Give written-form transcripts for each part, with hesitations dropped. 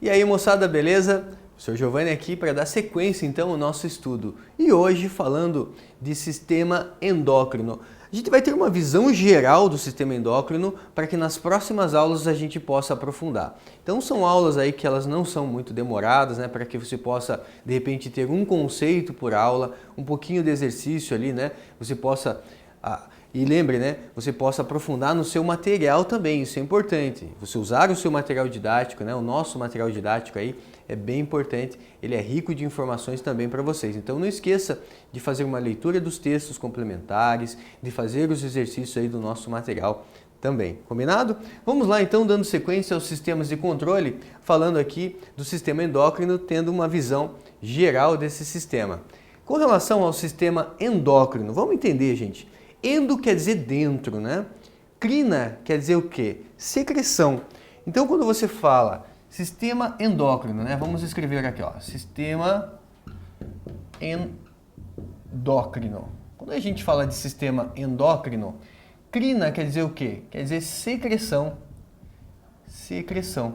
E aí, moçada, beleza? Sou Giovanni aqui para dar sequência então ao nosso estudo. E hoje falando de sistema endócrino. A gente vai ter uma visão geral do sistema endócrino para que nas próximas aulas a gente possa aprofundar. Então são aulas aí que elas não são muito demoradas, né, para que você possa de repente ter um conceito por aula, um pouquinho de exercício ali, né? Você possa e lembre, né, você possa aprofundar no seu material também, isso é importante. Você usar o seu material didático, né, o nosso material didático aí é bem importante, ele é rico de informações também para vocês. Então não esqueça de fazer uma leitura dos textos complementares, de fazer os exercícios aí do nosso material também, combinado? Vamos lá então, dando sequência aos sistemas de controle, falando aqui do sistema endócrino, tendo uma visão geral desse sistema. Com relação ao sistema endócrino, vamos entender, gente. Endo quer dizer dentro, né? Crina quer dizer o quê? Secreção. Então, quando você fala sistema endócrino, né? Vamos escrever aqui, ó. Sistema endócrino. Quando a gente fala de sistema endócrino, crina quer dizer o quê? Quer dizer secreção. Secreção.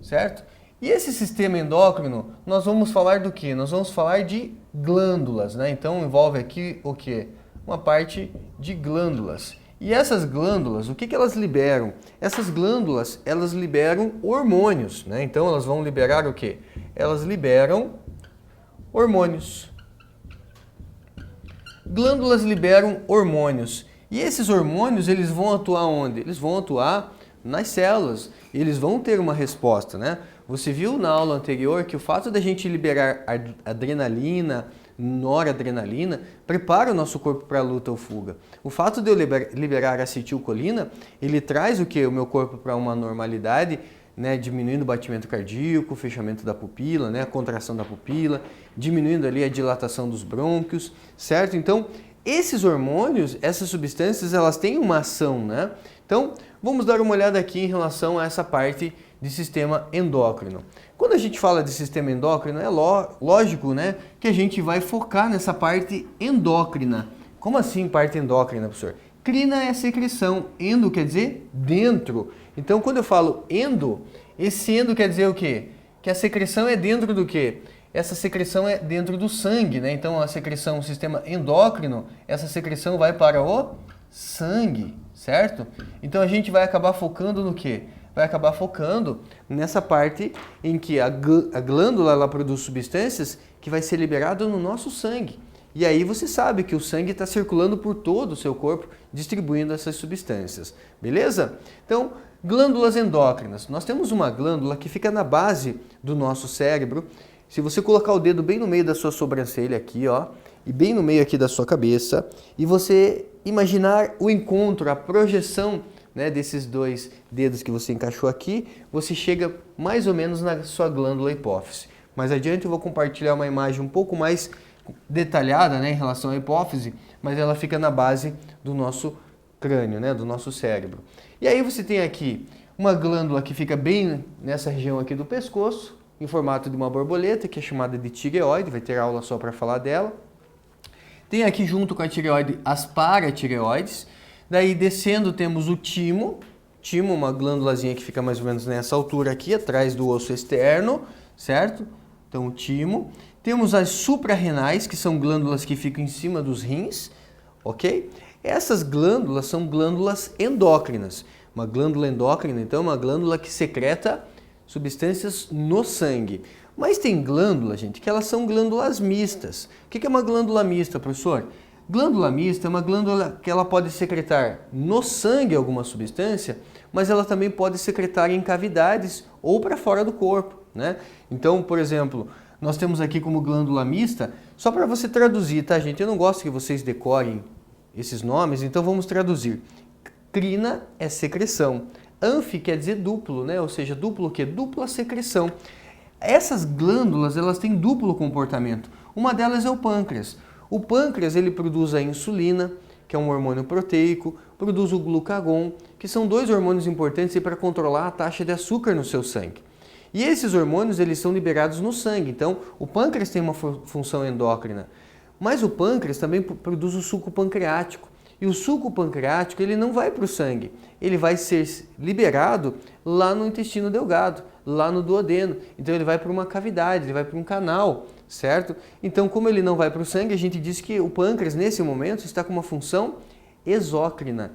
Certo? E esse sistema endócrino, nós vamos falar do quê? Nós vamos falar de glândulas, né? Então, envolve aqui o quê? Uma parte de glândulas. E essas glândulas, o que elas liberam? Essas glândulas, elas liberam hormônios, né? Então elas vão liberar o quê? Elas liberam hormônios. Glândulas liberam hormônios. E esses hormônios, eles vão atuar onde? Eles vão atuar nas células. E eles vão ter uma resposta, né? Você viu na aula anterior que o fato da gente liberar adrenalina, noradrenalina, prepara o nosso corpo para a luta ou fuga. O fato de eu liberar acetilcolina, ele traz o que? O meu corpo para uma normalidade, né? Diminuindo o batimento cardíaco, o fechamento da pupila, né? A contração da pupila, diminuindo ali a dilatação dos brônquios, certo? Então, esses hormônios, essas substâncias, elas têm uma ação, né? Então, vamos dar uma olhada aqui em relação a essa parte de sistema endócrino. Quando a gente fala de sistema endócrino, é lógico, né, que a gente vai focar nessa parte endócrina. Como assim parte endócrina, professor? Crina é secreção, endo quer dizer dentro. Então, quando eu falo endo, esse endo quer dizer o quê? Que a secreção é dentro do quê? Essa secreção é dentro do sangue, né? Então, a secreção, o sistema endócrino, essa secreção vai para o sangue, certo? Então, a gente vai acabar focando no quê? Vai acabar focando nessa parte em que a glândula ela produz substâncias que vai ser liberado no nosso sangue. E aí você sabe que o sangue está circulando por todo o seu corpo, distribuindo essas substâncias. Beleza? Então, glândulas endócrinas. Nós temos uma glândula que fica na base do nosso cérebro. Se você colocar o dedo bem no meio da sua sobrancelha aqui, ó, e bem no meio aqui da sua cabeça, e você imaginar o encontro, a projeção, né, desses dois dedos que você encaixou aqui, você chega mais ou menos na sua glândula hipófise. Mais adiante eu vou compartilhar uma imagem um pouco mais detalhada, né, em relação à hipófise, mas ela fica na base do nosso crânio, né, do nosso cérebro. E aí você tem aqui uma glândula que fica bem nessa região aqui do pescoço, em formato de uma borboleta, que é chamada de tireoide, vai ter aula só para falar dela. Tem aqui junto com a tireoide as paratireoides. Daí descendo temos o timo, uma glândulazinha que fica mais ou menos nessa altura aqui, atrás do osso externo, certo? Então o timo. Temos as suprarrenais, que são glândulas que ficam em cima dos rins, ok? Essas glândulas são glândulas endócrinas. Uma glândula endócrina, então, é uma glândula que secreta substâncias no sangue. Mas tem glândulas, gente, que elas são glândulas mistas. O que é uma glândula mista, professor? Glândula mista é uma glândula que ela pode secretar no sangue alguma substância, mas ela também pode secretar em cavidades ou para fora do corpo, né? Então, por exemplo, nós temos aqui como glândula mista, só para você traduzir, tá, gente? Eu não gosto que vocês decorem esses nomes, então vamos traduzir. Crina é secreção. Anfi quer dizer duplo, né? Ou seja, duplo o quê? Dupla secreção. Essas glândulas, elas têm duplo comportamento. Uma delas é o pâncreas. O pâncreas, ele produz a insulina, que é um hormônio proteico, produz o glucagon, que são dois hormônios importantes para controlar a taxa de açúcar no seu sangue. E esses hormônios, eles são liberados no sangue. Então, o pâncreas tem uma função endócrina, mas o pâncreas também produz o suco pancreático. E o suco pancreático ele não vai para o sangue, ele vai ser liberado lá no intestino delgado, lá no duodeno. Então ele vai para uma cavidade, ele vai para um canal, certo? Então como ele não vai para o sangue, a gente diz que o pâncreas nesse momento está com uma função exócrina.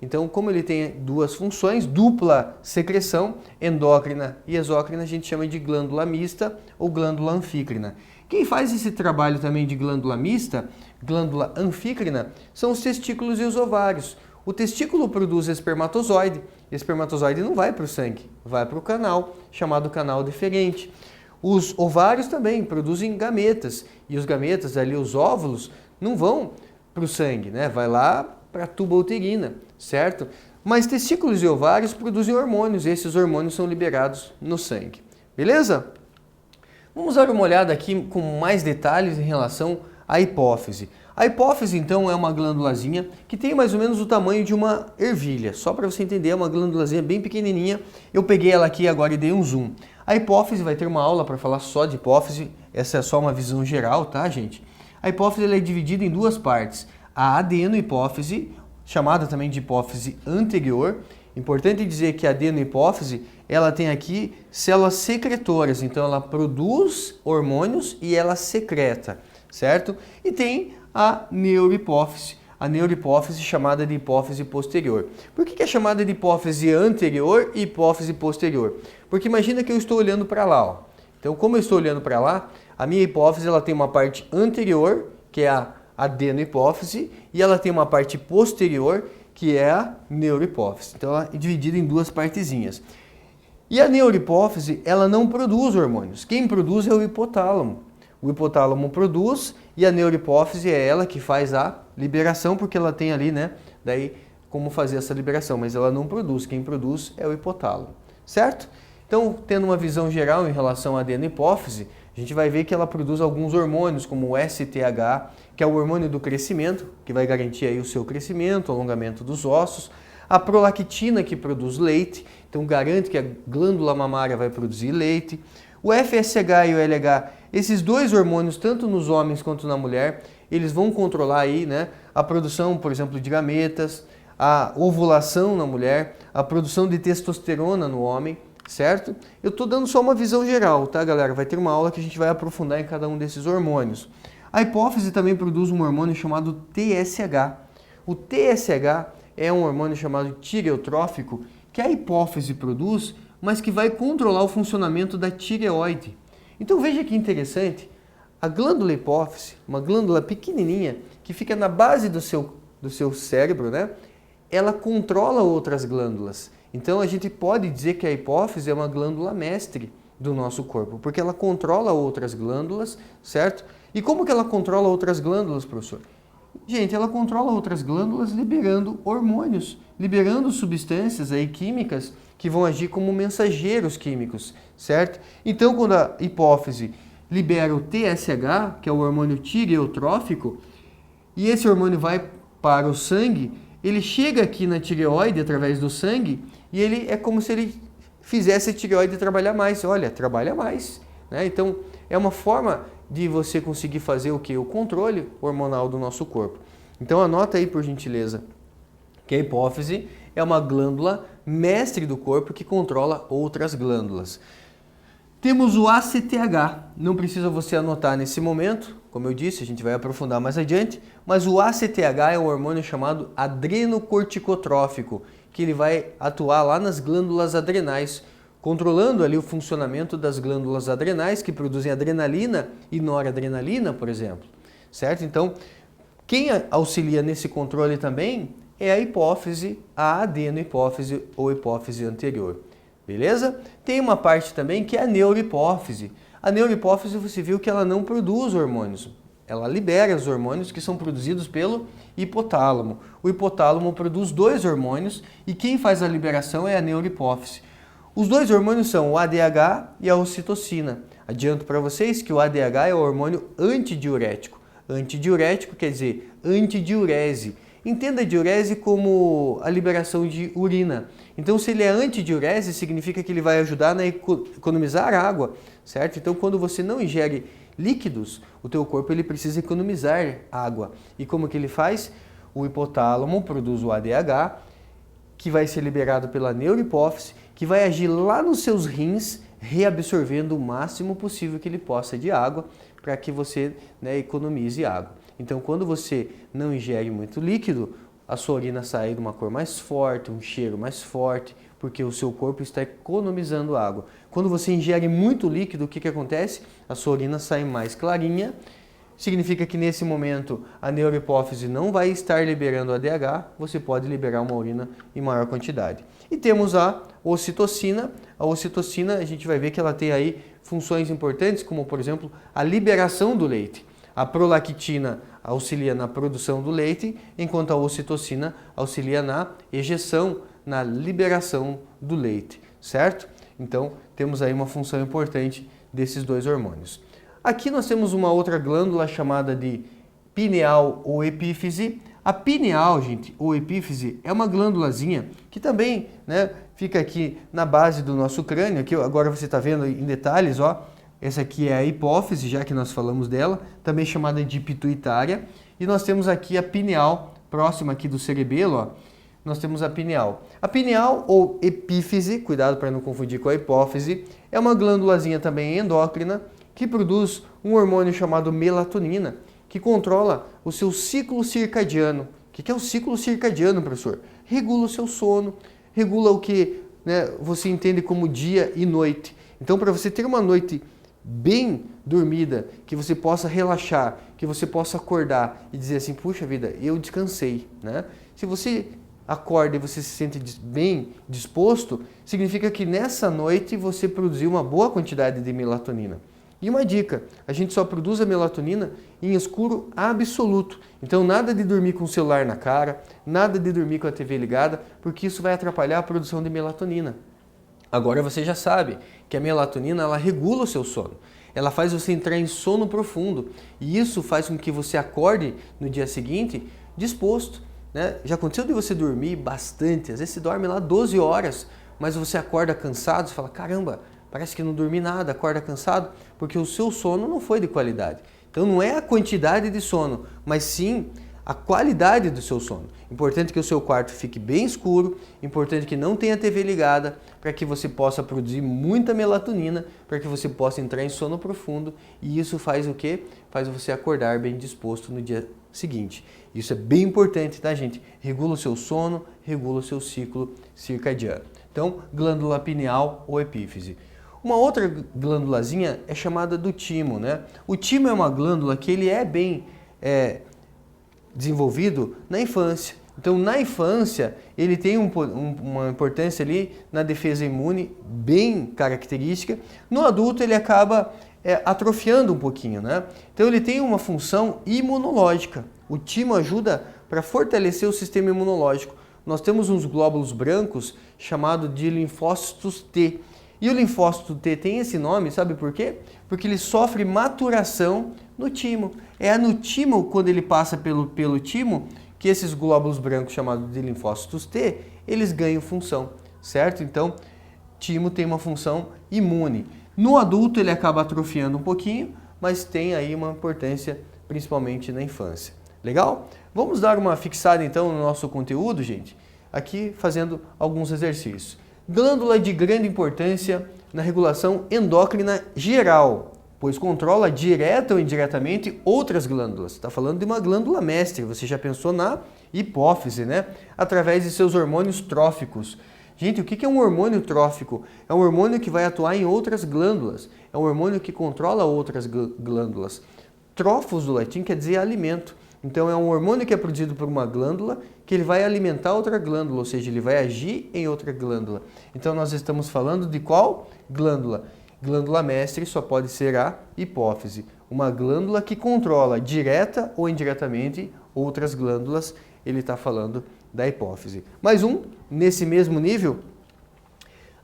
Então, como ele tem duas funções, dupla secreção, endócrina e exócrina, a gente chama de glândula mista ou glândula anfícrina. Quem faz esse trabalho também de glândula mista, glândula anfícrina, são os testículos e os ovários. O testículo produz espermatozoide, o espermatozoide não vai para o sangue, vai para o canal, chamado canal deferente. Os ovários também produzem gametas, e os gametas, ali os óvulos, não vão para o sangue, né? Vai lá para a tuba uterina, certo? Mas testículos e ovários produzem hormônios, e esses hormônios são liberados no sangue. Beleza? Vamos dar uma olhada aqui com mais detalhes em relação à hipófise. A hipófise, então, é uma glândulazinha que tem mais ou menos o tamanho de uma ervilha. Só para você entender, é uma glândulazinha bem pequenininha. Eu peguei ela aqui agora e dei um zoom. A hipófise, vai ter uma aula para falar só de hipófise. Essa é só uma visão geral, tá, gente? A hipófise ela é dividida em duas partes. A adenohipófise, chamada também de hipófise anterior. Importante dizer que a adenohipófise, ela tem aqui células secretoras, então ela produz hormônios e ela secreta, certo? E tem a neurohipófise, chamada de hipófise posterior. Por que é chamada de hipófise anterior e hipófise posterior? Porque imagina que eu estou olhando para lá, ó. Então, como eu estou olhando para lá, a minha hipófise ela tem uma parte anterior, que é a adenohipófise, e ela tem uma parte posterior, que é a neurohipófise. Então ela é dividida em duas partezinhas. E a neurohipófise, ela não produz hormônios. Quem produz é o hipotálamo. O hipotálamo produz e a neurohipófise é ela que faz a liberação, porque ela tem ali, né, daí como fazer essa liberação, mas ela não produz. Quem produz é o hipotálamo, certo? Então, tendo uma visão geral em relação à adenohipófise, a gente vai ver que ela produz alguns hormônios, como o STH, que é o hormônio do crescimento, que vai garantir aí o seu crescimento, o alongamento dos ossos. A prolactina, que produz leite, então garante que a glândula mamária vai produzir leite. O FSH e o LH, esses dois hormônios, tanto nos homens quanto na mulher, eles vão controlar aí, né, a produção, por exemplo, de gametas, a ovulação na mulher, a produção de testosterona no homem, certo? Eu estou dando só uma visão geral, tá, galera? Vai ter uma aula que a gente vai aprofundar em cada um desses hormônios. A hipófise também produz um hormônio chamado TSH. O TSH é um hormônio chamado tireotrófico que a hipófise produz, mas que vai controlar o funcionamento da tireoide. Então veja que interessante, a glândula hipófise, uma glândula pequenininha que fica na base do seu cérebro, né? Ela controla outras glândulas. Então a gente pode dizer que a hipófise é uma glândula mestre do nosso corpo, porque ela controla outras glândulas, certo? E como que ela controla outras glândulas, professor? Gente, ela controla outras glândulas liberando hormônios, liberando substâncias aí químicas que vão agir como mensageiros químicos, certo? Então quando a hipófise libera o TSH, que é o hormônio tireotrófico, e esse hormônio vai para o sangue, ele chega aqui na tireoide através do sangue e ele é como se ele fizesse a tireoide trabalhar mais. Olha, trabalha mais, né? Então, é uma forma de você conseguir fazer o que? O controle hormonal do nosso corpo. Então, anota aí, por gentileza, que a hipófise é uma glândula mestre do corpo que controla outras glândulas. Temos o ACTH, não precisa você anotar nesse momento, como eu disse, a gente vai aprofundar mais adiante, mas o ACTH é um hormônio chamado adrenocorticotrófico, que ele vai atuar lá nas glândulas adrenais, controlando ali o funcionamento das glândulas adrenais que produzem adrenalina e noradrenalina, por exemplo, certo? Então, quem auxilia nesse controle também é a hipófise, a adenohipófise ou hipófise anterior. Beleza? Tem uma parte também que é a neurohipófise. A neurohipófise você viu que ela não produz hormônios. Ela libera os hormônios que são produzidos pelo hipotálamo. O hipotálamo produz dois hormônios e quem faz a liberação é a neurohipófise. Os dois hormônios são o ADH e a ocitocina. Adianto para vocês que o ADH é o hormônio antidiurético. Antidiurético quer dizer antidiurese. Entenda a diurese como a liberação de urina. Então, se ele é antidiurese, significa que ele vai ajudar a economizar água, certo? Então, quando você não ingere líquidos, o teu corpo ele precisa economizar água. E como que ele faz? o hipotálamo produz o ADH, que vai ser liberado pela neurohipófise, que vai agir lá nos seus rins, reabsorvendo o máximo possível que ele possa de água, para que você, né, economize água. Então, quando você não ingere muito líquido, a sua urina sai de uma cor mais forte, um cheiro mais forte, porque o seu corpo está economizando água. Quando você ingere muito líquido, o que acontece? A sua urina sai mais clarinha, significa que nesse momento a neurohipófise não vai estar liberando ADH, você pode liberar uma urina em maior quantidade. E temos a ocitocina. A ocitocina, a gente vai ver que ela tem aí funções importantes, como por exemplo, a liberação do leite. A prolactina auxilia na produção do leite, enquanto a ocitocina auxilia na ejeção, na liberação do leite, certo? Então, temos aí uma função importante desses dois hormônios. Aqui nós temos uma outra glândula chamada de pineal ou epífise. A pineal, gente, ou epífise, é uma glândulazinha que também, né, fica aqui na base do nosso crânio. Aqui agora você está vendo em detalhes, ó. Essa aqui é a hipófise, já que nós falamos dela, também chamada de pituitária. E nós temos aqui a pineal, próxima aqui do cerebelo, ó. Nós temos a pineal. A pineal ou epífise, cuidado para não confundir com a hipófise, é uma glândulazinha também endócrina que produz um hormônio chamado melatonina, que controla o seu ciclo circadiano. O que é o ciclo circadiano, professor? Regula o seu sono, regula o que, né, você entende como dia e noite. Então, para você ter uma noite bem dormida, que você possa relaxar, que você possa acordar e dizer assim, puxa vida, eu descansei, né? Se você acorda e você se sente bem disposto, significa que nessa noite você produziu uma boa quantidade de melatonina. E uma dica, a gente só produz a melatonina em escuro absoluto. Então nada de dormir com o celular na cara, nada de dormir com a TV ligada, porque isso vai atrapalhar a produção de melatonina. Agora você já sabe que a melatonina ela regula o seu sono. Ela faz você entrar em sono profundo e isso faz com que você acorde no dia seguinte disposto, né? Já aconteceu de você dormir bastante, às vezes você dorme lá 12 horas, mas você acorda cansado, você fala, caramba, parece que não dormi nada, acorda cansado, porque o seu sono não foi de qualidade. Então não é a quantidade de sono, mas sim a qualidade do seu sono. Importante que o seu quarto fique bem escuro, importante que não tenha TV ligada, para que você possa produzir muita melatonina, para que você possa entrar em sono profundo, e isso faz o quê? Faz você acordar bem disposto no dia seguinte. Isso é bem importante, tá, gente? Regula o seu sono, regula o seu ciclo circadiano. Então, glândula pineal ou epífise. Uma outra glândulazinha é chamada do timo, né? O timo é uma glândula que ele é bem desenvolvido na infância. Então, na infância, ele tem uma importância ali na defesa imune bem característica. No adulto, ele acaba atrofiando um pouquinho, né? Então, ele tem uma função imunológica. O timo ajuda para fortalecer o sistema imunológico. Nós temos uns glóbulos brancos chamados de linfócitos T. E o linfócito T tem esse nome, sabe por quê? Porque ele sofre maturação no timo. É no timo, quando ele passa pelo timo, que esses glóbulos brancos chamados de linfócitos T, eles ganham função, certo? Então, timo tem uma função imune. No adulto ele acaba atrofiando um pouquinho, mas tem aí uma importância principalmente na infância. Legal? Vamos dar uma fixada então no nosso conteúdo, gente? Aqui fazendo alguns exercícios. Glândula de grande importância na regulação endócrina geral, pois controla direta ou indiretamente outras glândulas. Está falando de uma glândula mestre, você já pensou na hipófise, né? Através de seus hormônios tróficos. Gente, o que é um hormônio trófico? É um hormônio que vai atuar em outras glândulas. É um hormônio que controla outras glândulas. Trófos do latim quer dizer alimento. Então é um hormônio que é produzido por uma glândula que ele vai alimentar outra glândula, ou seja, ele vai agir em outra glândula. Então nós estamos falando de qual glândula? Glândula mestre só pode ser a hipófise. Uma glândula que controla direta ou indiretamente outras glândulas, ele está falando da hipófise. Mais um, nesse mesmo nível,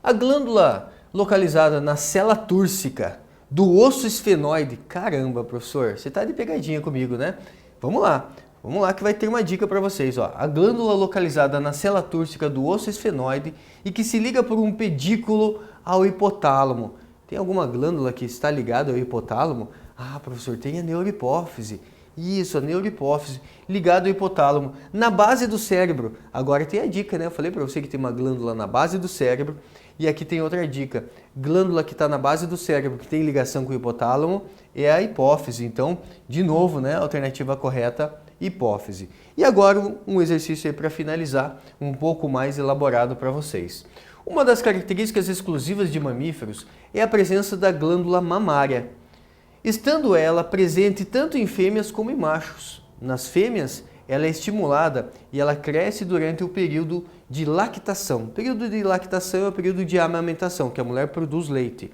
a glândula localizada na célula túrcica do osso esfenoide. Caramba, professor, você está de pegadinha comigo, né? Vamos lá que vai ter uma dica para vocês. Ó. A glândula localizada na célula túrcica do osso esfenoide e que se liga por um pedículo ao hipotálamo. Tem alguma glândula que está ligada ao hipotálamo? Ah, professor, tem a neurohipófise. Isso, a neurohipófise, ligado ao hipotálamo, na base do cérebro. Agora tem a dica, né? Eu falei para você que tem uma glândula na base do cérebro e aqui tem outra dica. Glândula que está na base do cérebro, que tem ligação com o hipotálamo, é a hipófise. Então, de novo, né? Alternativa correta, hipófise. E agora um exercício aí para finalizar, um pouco mais elaborado para vocês. Uma das características exclusivas de mamíferos é a presença da glândula mamária, estando ela presente tanto em fêmeas como em machos. Nas fêmeas, ela é estimulada e ela cresce durante o período de lactação. O período de lactação é o período de amamentação, que a mulher produz leite.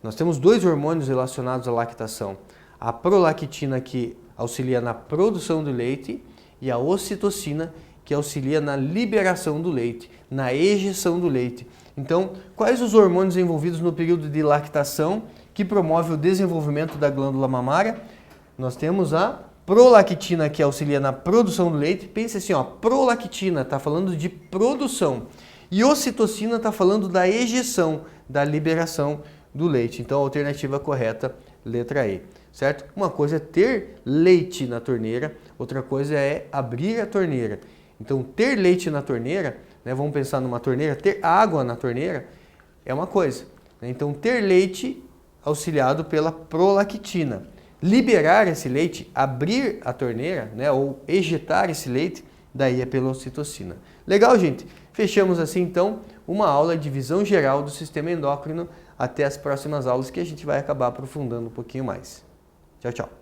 Nós temos dois hormônios relacionados à lactação. A prolactina, que auxilia na produção do leite, e a ocitocina, que auxilia na liberação do leite, na ejeção do leite. Então, quais os hormônios envolvidos no período de lactação que promove o desenvolvimento da glândula mamária? Nós temos a prolactina, que auxilia na produção do leite. Pense assim, ó, prolactina está falando de produção e ocitocina está falando da ejeção, da liberação do leite. Então, a alternativa correta, letra E, certo? Uma coisa é ter leite na torneira, outra coisa é abrir a torneira. Então, ter leite na torneira, né, vamos pensar numa torneira, ter água na torneira é uma coisa. Né? Então, ter leite auxiliado pela prolactina. Liberar esse leite, abrir a torneira, né, ou ejetar esse leite, daí é pela ocitocina. Legal, gente? Fechamos assim, então, uma aula de visão geral do sistema endócrino. Até as próximas aulas que a gente vai acabar aprofundando um pouquinho mais. Tchau, tchau.